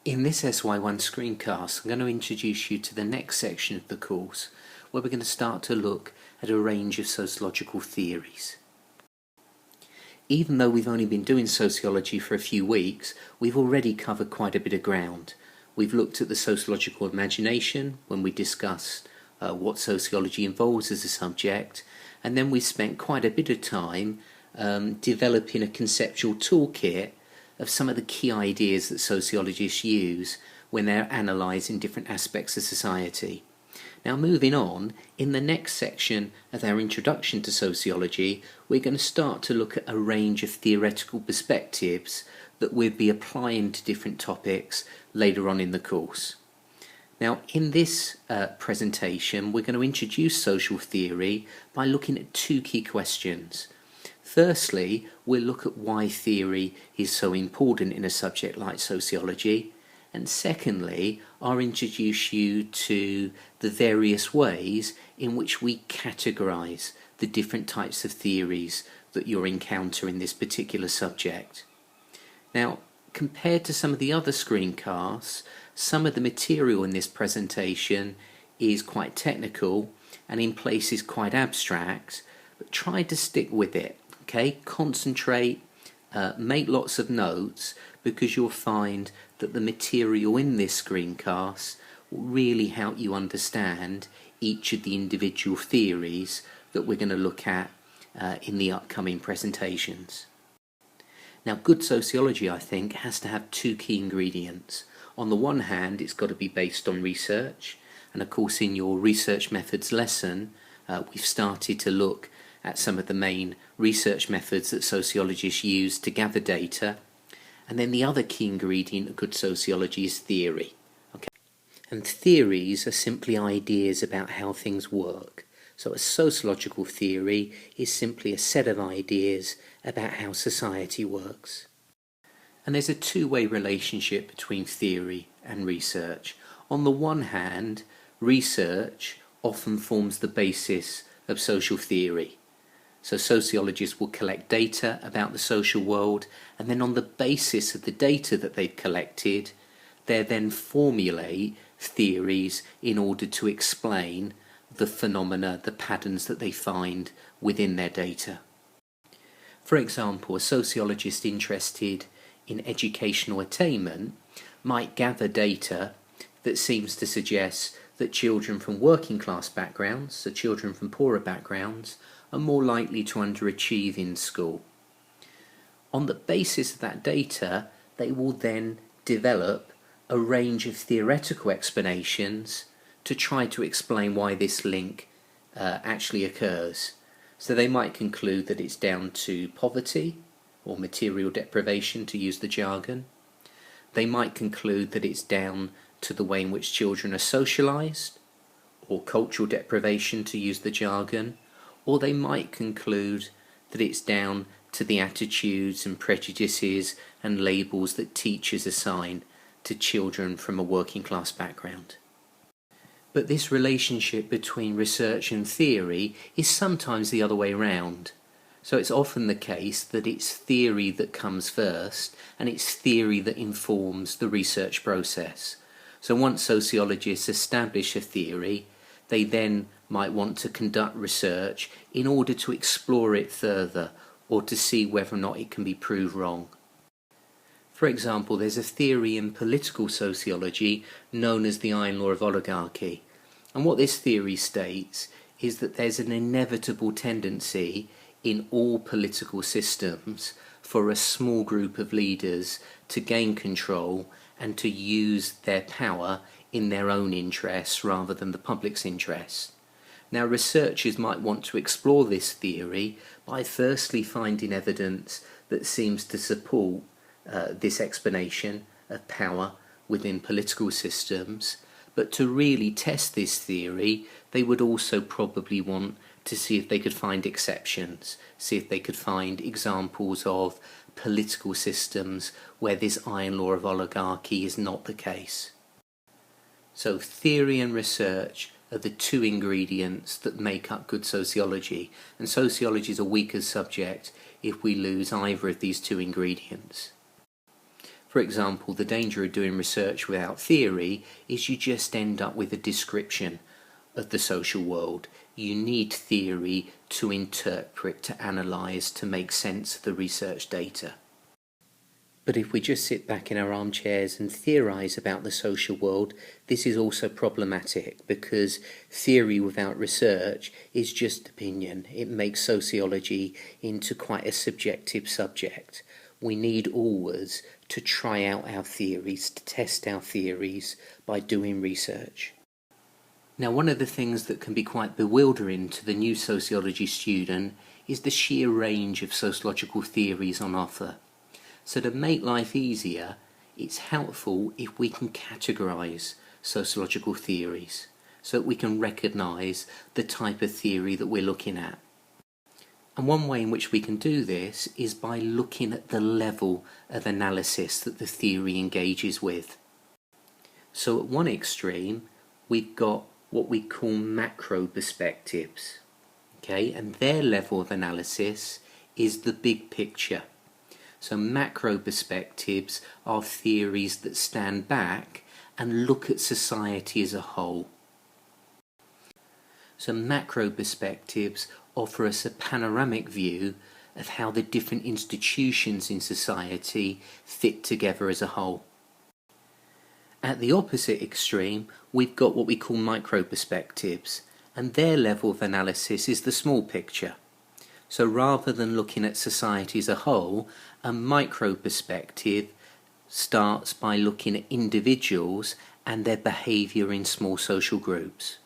In this SY1 screencast, I'm going to introduce you to the next section of the course, where we're going to start to look at a range of sociological theories. Even though we've only been doing sociology for a few weeks, we've already covered quite a bit of ground. We've looked at the sociological imagination when we discussed what sociology involves as a subject, and then we spent quite a bit of time developing a conceptual toolkit of some of the key ideas that sociologists use when they're analysing different aspects of society. Now, moving on, in the next section of our introduction to sociology, we're going to start to look at a range of theoretical perspectives that we'll be applying to different topics later on in the course. Now, in this presentation, we're going to introduce social theory by looking at two key questions. Firstly, we'll look at why theory is so important in a subject like sociology, and secondly, I'll introduce you to the various ways in which we categorise the different types of theories that you'll encounter in this particular subject. Now, compared to some of the other screencasts, some of the material in this presentation is quite technical and in places quite abstract, but try to stick with it. Okay, concentrate, make lots of notes, because you'll find that the material in this screencast will really help you understand each of the individual theories that we're going to look at in the upcoming presentations. Now, good sociology, I think, has to have two key ingredients. On the one hand, it's got to be based on research, and of course in your research methods lesson we've started to look at some of the main research methods that sociologists use to gather data. And then the other key ingredient of good sociology is theory. Okay? And theories are simply ideas about how things work. So a sociological theory is simply a set of ideas about how society works. And there's a two-way relationship between theory and research. On the one hand, research often forms the basis of social theory. So sociologists will collect data about the social world, and then on the basis of the data that they've collected, they then formulate theories in order to explain the phenomena, the patterns that they find within their data. For example, a sociologist interested in educational attainment might gather data that seems to suggest that children from working class backgrounds, so children from poorer backgrounds, are more likely to underachieve in school. On the basis of that data, they will then develop a range of theoretical explanations to try to explain why this link actually occurs. So they might conclude that it's down to poverty or material deprivation, to use the jargon. They might conclude that it's down to the way in which children are socialised, or cultural deprivation, to use the jargon. Or they might conclude that it's down to the attitudes and prejudices and labels that teachers assign to children from a working class background. But this relationship between research and theory is sometimes the other way around. So it's often the case that it's theory that comes first, and it's theory that informs the research process. So once sociologists establish a theory, they then might want to conduct research in order to explore it further or to see whether or not it can be proved wrong. For example, there's a theory in political sociology known as the iron law of oligarchy. And what this theory states is that there's an inevitable tendency in all political systems for a small group of leaders to gain control and to use their power in their own interests rather than the public's interests. Now, researchers might want to explore this theory by firstly finding evidence that seems to support this explanation of power within political systems, but to really test this theory, they would also probably want to see if they could find exceptions, see if they could find examples of political systems where this iron law of oligarchy is not the case. So theory and research are the two ingredients that make up good sociology, and sociology is a weaker subject if we lose either of these two ingredients. For example, the danger of doing research without theory is you just end up with a description of the social world. You need theory to interpret, to analyse, to make sense of the research data. But if we just sit back in our armchairs and theorise about the social world, this is also problematic, because theory without research is just opinion. It makes sociology into quite a subjective subject. We need always to try out our theories, to test our theories by doing research. Now, one of the things that can be quite bewildering to the new sociology student is the sheer range of sociological theories on offer. So to make life easier, it's helpful if we can categorise sociological theories so that we can recognise the type of theory that we're looking at. And one way in which we can do this is by looking at the level of analysis that the theory engages with. So at one extreme, we've got what we call macro perspectives, okay, and their level of analysis is the big picture. So macro perspectives are theories that stand back and look at society as a whole. So macro perspectives offer us a panoramic view of how the different institutions in society fit together as a whole. At the opposite extreme, we've got what we call micro perspectives, and their level of analysis is the small picture. So rather than looking at society as a whole, a micro perspective starts by looking at individuals and their behaviour in small social groups.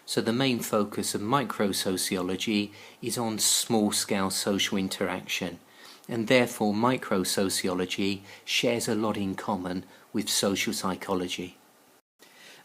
So the main focus of micro-sociology is on small-scale social interaction, and therefore micro-sociology shares a lot in common with social psychology.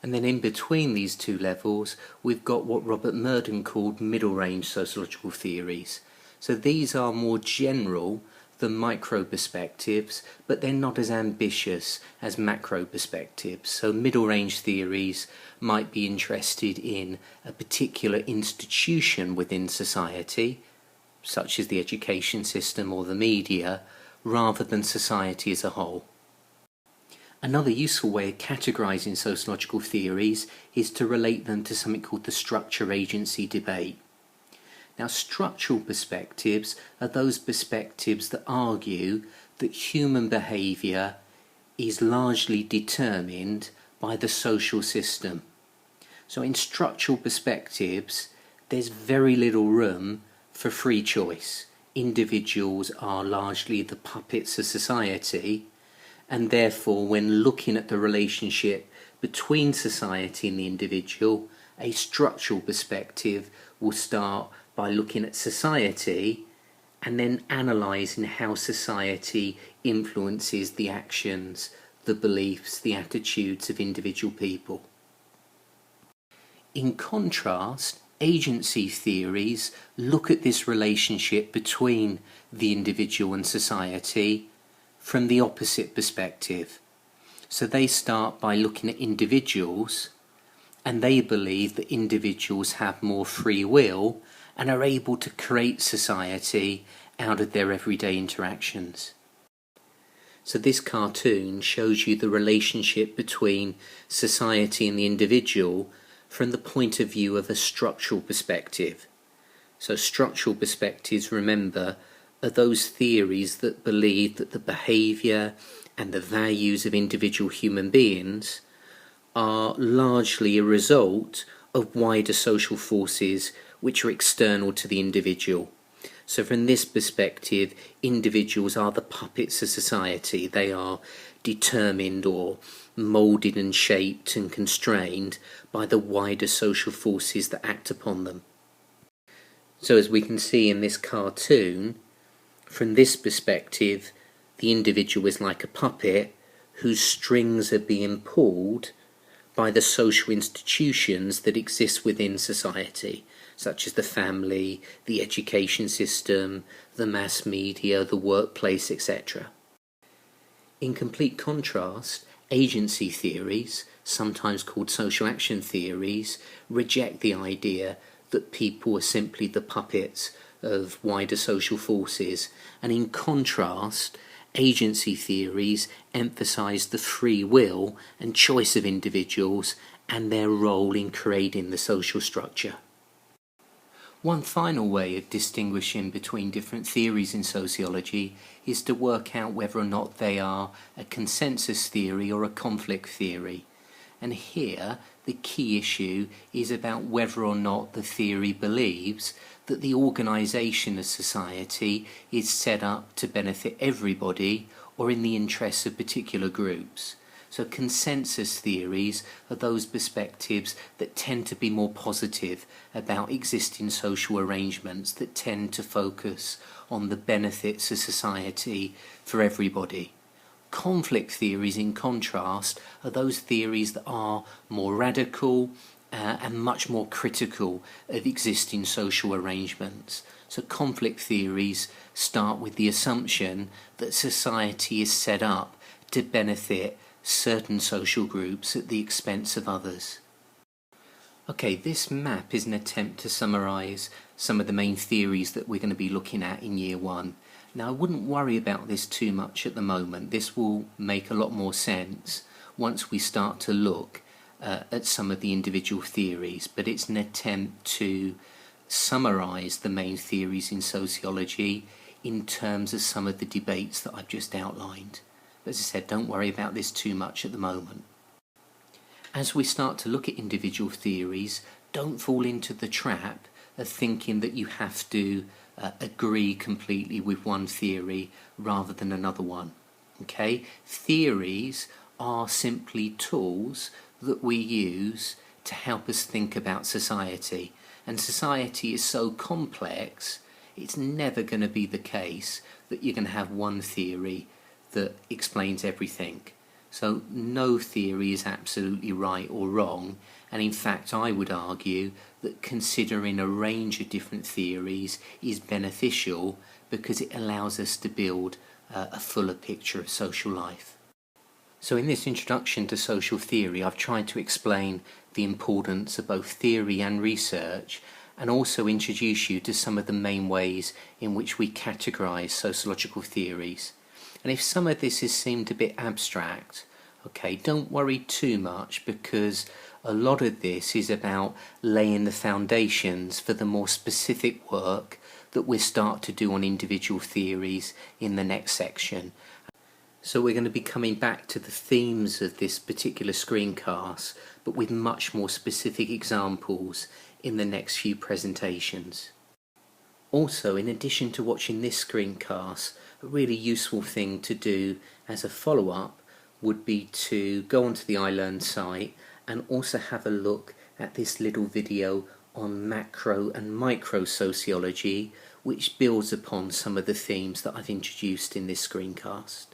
And then in between these two levels, we've got what Robert Murden called middle-range sociological theories. So these are more general than micro perspectives, but they're not as ambitious as macro perspectives. So middle-range theories might be interested in a particular institution within society, such as the education system or the media, rather than society as a whole. Another useful way of categorising sociological theories is to relate them to something called the structure-agency debate. Now, structural perspectives are those perspectives that argue that human behaviour is largely determined by the social system. So in structural perspectives, there's very little room for free choice. Individuals are largely the puppets of society, and therefore when looking at the relationship between society and the individual, a structural perspective will start by looking at society and then analysing how society influences the actions, the beliefs, the attitudes of individual people. In contrast, agency theories look at this relationship between the individual and society from the opposite perspective. So they start by looking at individuals, and they believe that individuals have more free will and are able to create society out of their everyday interactions. So this cartoon shows you the relationship between society and the individual from the point of view of a structural perspective. So structural perspectives, remember, are those theories that believe that the behaviour and the values of individual human beings are largely a result of wider social forces which are external to the individual. So from this perspective, individuals are the puppets of society. They are determined or moulded and shaped and constrained by the wider social forces that act upon them. So as we can see in this cartoon, from this perspective, the individual is like a puppet whose strings are being pulled by the social institutions that exist within society, such as the family, the education system, the mass media, the workplace, etc. In complete contrast, agency theories, sometimes called social action theories, reject the idea that people are simply the puppets of wider social forces, and in contrast, Agency theories emphasise the free will and choice of individuals and their role in creating the social structure. One final way of distinguishing between different theories in sociology is to work out whether or not they are a consensus theory or a conflict theory. And here, the key issue is about whether or not the theory believes that the organisation of society is set up to benefit everybody or in the interests of particular groups. So consensus theories are those perspectives that tend to be more positive about existing social arrangements, that tend to focus on the benefits of society for everybody. Conflict theories, in contrast, are those theories that are more radical and much more critical of existing social arrangements. So conflict theories start with the assumption that society is set up to benefit certain social groups at the expense of others. Okay, this map is an attempt to summarise some of the main theories that we're going to be looking at in year one. Now, I wouldn't worry about this too much at the moment. This will make a lot more sense once we start to look at some of the individual theories, but it's an attempt to summarise the main theories in sociology in terms of some of the debates that I've just outlined. But as I said, don't worry about this too much at the moment. As we start to look at individual theories, don't fall into the trap of thinking that you have to agree completely with one theory rather than another one. Okay? Theories are simply tools that we use to help us think about society. And society is so complex, it's never going to be the case that you're going to have one theory that explains everything. So no theory is absolutely right or wrong, and in fact I would argue that considering a range of different theories is beneficial because it allows us to build a fuller picture of social life. So in this introduction to social theory, I've tried to explain the importance of both theory and research, and also introduce you to some of the main ways in which we categorise sociological theories. And if some of this has seemed a bit abstract, okay, don't worry too much, because a lot of this is about laying the foundations for the more specific work that we'll start to do on individual theories in the next section. So we're going to be coming back to the themes of this particular screencast, but with much more specific examples in the next few presentations. Also, in addition to watching this screencast, a really useful thing to do as a follow-up would be to go onto the iLearn site and also have a look at this little video on macro and micro sociology, which builds upon some of the themes that I've introduced in this screencast.